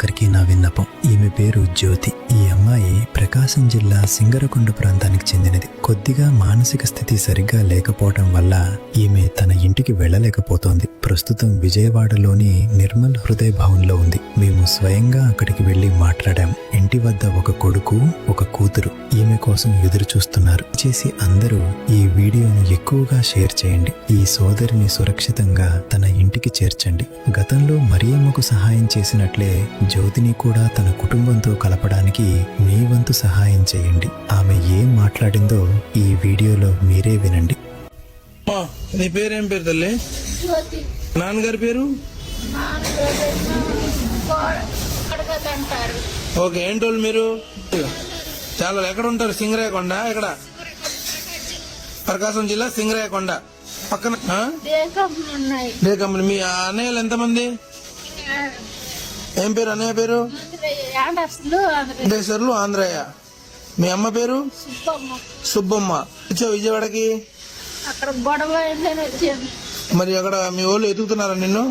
ఒక్కరికి నా విన్నపం. ఈమె పేరు జ్యోతి. ఈ అమ్మాయి ప్రకాశం జిల్లా సింగరకొండ ప్రాంతానికి చెందినది. కొద్దిగా మానసిక స్థితి సరిగ్గా లేకపోవటం వల్ల ఈమె తన ఇంటికి వెళ్ళలేకపోతోంది. ప్రస్తుతం విజయవాడలోని నిర్మల్ హృదయ భవన్లో ఉంది. మేము స్వయంగా అక్కడికి వెళ్లి మాట్లాడాం. ఇంటి వద్ద ఒక కొడుకు, ఒక కూతురు ఈమె కోసం ఎదురు చూస్తున్నారు. చేసి అందరూ ఈ వీడియోను ఎక్కువగా షేర్ చేయండి. ఈ సోదరిని సురక్షితంగా తన ఇంటికి చేర్చండి. గతంలో మరియమ్మకు సహాయం చేసినట్లే జ్యోతిని కూడా తన కుటుంబంతో కలపడానికి మీ వంతు సహాయం చేయండి. ఆమె ఏం మాట్లాడిందో ఈ వీడియోలో మీరే వినండి. నీ పేరేం పేరు తల్లి? నాన్నగారి పేరు? ఓకే, ఏంటోళ్ళు మీరు? చాలా ఎక్కడ ఉంటారు? సింగరాయకొండ. ఎక్కడ? ప్రకాశం జిల్లా సింగరాయకొండ పక్కన మీ అన్నయ్యలు ఎంతమంది? ఏం పేరు అన్నయ్య పేరు? వెంకటేశ్వర్లు ఆంధ్రయ్య. మీ అమ్మ పేరు? సుబ్బమ్మ. వచ్చావు విజయవాడకి? అక్కడ గొడవ మరి అక్కడ మీ వాళ్ళు ఎదుగుతున్నారా నిన్ను?